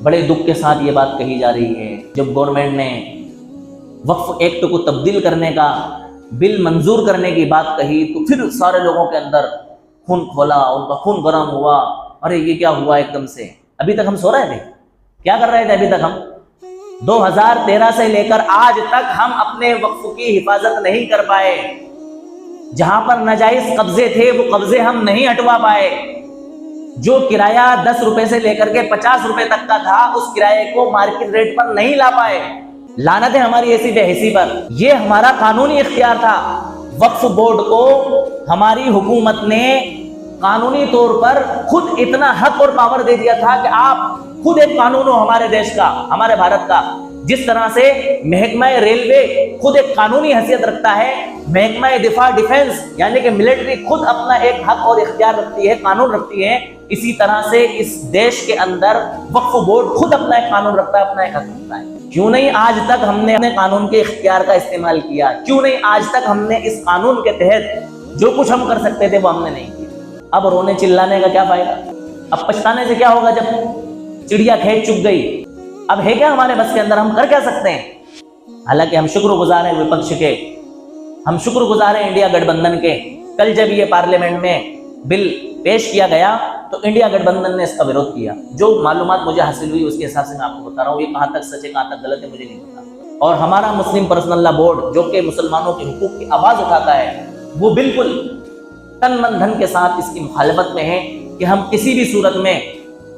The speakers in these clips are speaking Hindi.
बड़े दुख के साथ ये बात कही जा रही है। जब गवर्नमेंट ने वक्फ एक्ट को तब्दील करने का बिल मंजूर करने की बात कही तो फिर सारे लोगों के अंदर खून खोला, उनका खून गर्म हुआ। अरे ये क्या हुआ एकदम से? अभी तक हम सो रहे थे? क्या कर रहे थे अभी तक हम? 2013 से लेकर आज तक हम अपने वक्फ की हिफाजत नहीं कर पाए। जहां पर नाजायज कब्जे थे वो कब्जे हम नहीं हटवा पाए। जो किराया 10 रुपए से लेकर के 50 रुपए तक का था उस किराए को मार्केट रेट पर नहीं ला पाए। लानत है हमारी ऐसी बेहसी पर। ये हमारा कानूनी इख्तियार था। वक्फ बोर्ड को हमारी हुकूमत ने कानूनी तौर पर खुद इतना हक और पावर दे दिया था कि आप खुद एक कानून हो हमारे देश का, हमारे भारत का। जिस तरह से महकमा रेलवे खुद एक कानूनी हैसियत रखता है, महकमा दिफा डिफेंस यानी कि मिलिट्री खुद अपना एक हक और इख्तियार रखती है, कानून रखती है, इसी तरह से इस देश के अंदर वक्फ बोर्ड खुद अपना एक कानून रखता है, अपना एक हक रखता है। क्यों नहीं आज तक हमने अपने कानून के इख्तियार का इस्तेमाल किया? क्यों नहीं आज तक हमने इस कानून के तहत जो कुछ हम कर सकते थे वो हमने नहीं किया? अब रोने चिल्लाने का क्या फायदा? अब पछताने से क्या होगा जब चिड़िया खेत चुग गई? अब है क्या हमारे बस के अंदर? हम कर क्या सकते हैं? हालांकि हम शुक्रगुजार हैं विपक्ष के, हम शुक्रगुजार हैं इंडिया गठबंधन के। कल जब ये पार्लियामेंट में बिल पेश किया गया तो इंडिया गठबंधन ने इसका विरोध किया। जो मालूमात मुझे हासिल हुई उसके हिसाब से मैं आपको बता रहा हूँ, ये कहाँ तक सच है कहाँ तक गलत है मुझे नहीं पता। और हमारा मुस्लिम पर्सनल लॉ बोर्ड जो कि मुसलमानों के हुकूक की आवाज उठाता है, वो बिल्कुल तन मन धन के साथ इसकी मुखालफत में है कि हम किसी भी सूरत में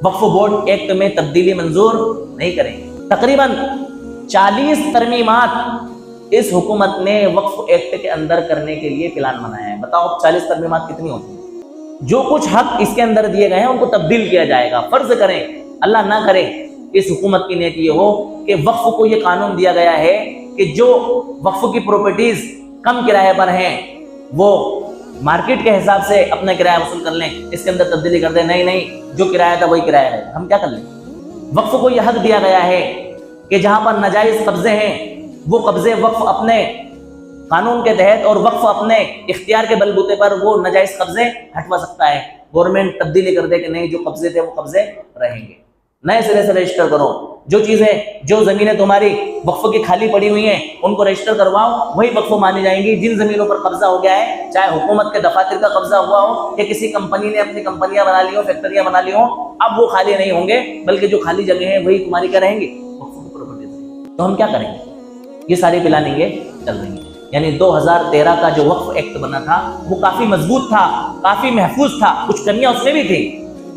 वक्फ बोर्ड एक्ट में तब्दीली मंजूर नहीं करेंगे। तकरीबन 40 तरमीमात इस हुकूमत ने वक्फ एक्ट के अंदर करने के लिए प्लान बनाया है। बताओ 40 तरमीमात कितनी होती है? जो कुछ हक इसके अंदर दिए गए हैं उनको तब्दील किया जाएगा। फर्ज करें, अल्लाह ना करे, इस हुकूमत की नीयत ये हो कि वक्फ को ये कानून दिया गया है कि जो वक्फ की प्रॉपर्टीज कम किराए पर हैं वो मार्केट के हिसाब से अपना किराया वसूल कर लें, इसके अंदर तब्दीली कर दें। नहीं नहीं, जो किराया था वही किराया है। हम क्या कर लें? वक्फ को यह हक दिया गया है कि जहां पर नाजायज कब्जे हैं वो कब्जे वक्फ अपने कानून के तहत और वक्फ अपने इख्तियार के बलबूते पर वो नाजायज कब्जे हटवा सकता है। गवर्नमेंट तब्दीली कर दे कि नहीं, जो कब्जे थे वो कब्जे रहेंगे, नए सिरे से रजिस्टर करो। जो चीजें, जो जमीनें तुम्हारी वक्फ की खाली पड़ी हुई हैं उनको रजिस्टर करवाओ, वही वक्फ मानी जाएंगी। जिन जमीनों पर कब्जा हो गया है, चाहे हुकूमत के दफातर का कब्जा हुआ हो या किसी कंपनी ने अपनी कंपनियां बना ली हो, फैक्ट्रियां बना ली हो, अब वो खाली नहीं होंगे, बल्कि जो खाली जगह है वही तुम्हारी क्या रहेंगी? वक्फ की प्रॉपर्टी। तो हम क्या करेंगे? ये सारी प्लानिंगें चल रही हैं। यानी 2013 का जो वक्फ एक्ट बना था वो काफी मजबूत था, काफी महफूज था। कुछ कमियां उसमें भी थी,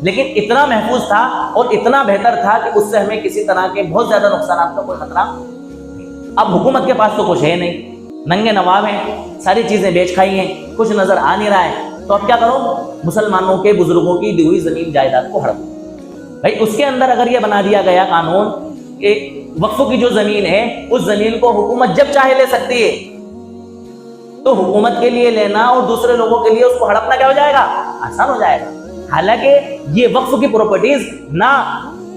लेकिन इतना महफूज था और इतना बेहतर था कि उससे हमें किसी तरह के बहुत ज्यादा नुकसान का कोई खतरा नहीं। अब हुकूमत के पास तो कुछ है नहीं, नंगे नवाब हैं, सारी चीजें बेच खाई हैं, कुछ नजर आ नहीं रहा है। तो अब क्या करो? मुसलमानों के बुजुर्गों की दी हुई जमीन जायदाद को हड़प भाई। उसके अंदर अगर ये बना दिया गया कानून कि वक्फ की जो जमीन है उस जमीन को हुकूमत जब चाहे ले सकती है, तो हुकूमत के लिए लेना और दूसरे लोगों के लिए उसको हड़पना क्या हो जाएगा? आसान हो जाएगा। हालांकि ये वक्फ की प्रॉपर्टीज ना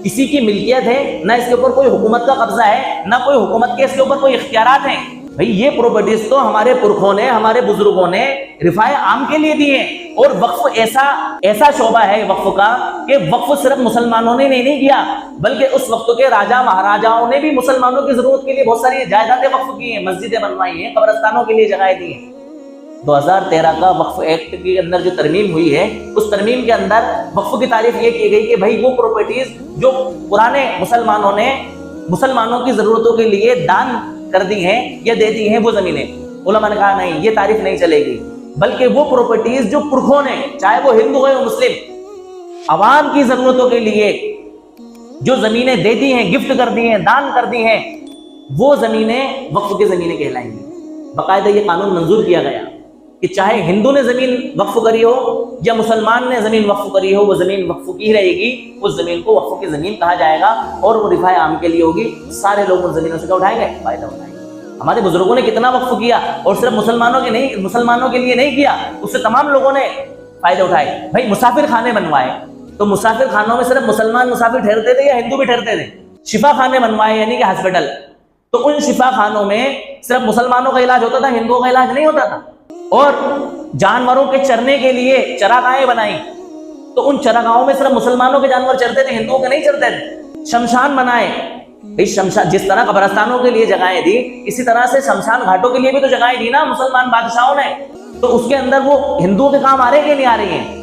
किसी की मिल्कियत है, ना इसके ऊपर कोई हुकूमत का कब्जा है, ना कोई हुकूमत के इसके ऊपर कोई इख्तियारात हैं। भाई ये प्रॉपर्टीज तो हमारे पुरखों ने, हमारे बुजुर्गों ने रिफाए आम के लिए दी है। और वक्फ ऐसा शोबा है वक्फ का कि वक्फ सिर्फ मुसलमानों ने नहीं किया, बल्कि उस वक्त के राजा महाराजाओं ने भी मुसलमानों की जरूरत के लिए बहुत सारी जायदादें वक्फ की हैं, मस्जिदें बनवाई हैं, कब्रिस्तानों के लिए जगह दी हैं। 2013 का वक्फ एक्ट के अंदर जो तरमीम हुई है, उस तरमीम के अंदर वक्फ की तारीफ ये की गई कि भाई वो प्रॉपर्टीज जो पुराने मुसलमानों ने मुसलमानों की जरूरतों के लिए दान कर दी हैं या दे दी हैं, वो जमीनें, उलमा ने कहा नहीं, ये तारीफ नहीं चलेगी, बल्कि वो प्रॉपर्टीज जो पुरखों ने, चाहे वो हिंदू हो या मुस्लिम, अवाम की जरूरतों के लिए जो जमीनें दे दी हैं, गिफ्ट कर दी हैं, दान कर दी हैं, वो जमीनें वक्फ की जमीनें कहलाएंगी। बाकायदा ये कानून मंजूर किया गया कि चाहे हिंदू ने जमीन वक्फ करी हो या मुसलमान ने जमीन वक्फ करी हो, वो जमीन वक्फ की रहेगी। उस जमीन को वक्फ की जमीन कहा जाएगा और वो रिफाए आम के लिए होगी। सारे लोग उन जमीनों से क्या उठाएंगे? फायदा उठाएंगे। हमारे बुजुर्गों ने कितना वक्फ किया, और सिर्फ मुसलमानों के लिए नहीं किया, उससे तमाम लोगों ने फायदे उठाए। भाई मुसाफिर खाने बनवाए, तो मुसाफिर खानों में सिर्फ मुसलमान मुसाफिर ठहरते थे या हिंदू भी ठहरते थे? शिफा खाने बनवाए यानी कि हॉस्पिटल, तो उन शिफा खानों में सिर्फ मुसलमानों का इलाज होता था, हिंदुओं का इलाज नहीं होता था। और जानवरों के चरने के लिए चरागाहें बनाई, तो उन चरागाहों में सिर्फ मुसलमानों के जानवर चरते थे, हिंदुओं के नहीं चरते थे। शमशान बनाए। इस शमशान, जिस तरह कब्रस्तानों के लिए जगहें दी, इसी तरह से शमशान घाटों के लिए भी तो जगहें दी ना मुसलमान बादशाहों ने। तो उसके अंदर वो हिंदुओं के काम आ रहे हैं कि नहीं आ रही हैं?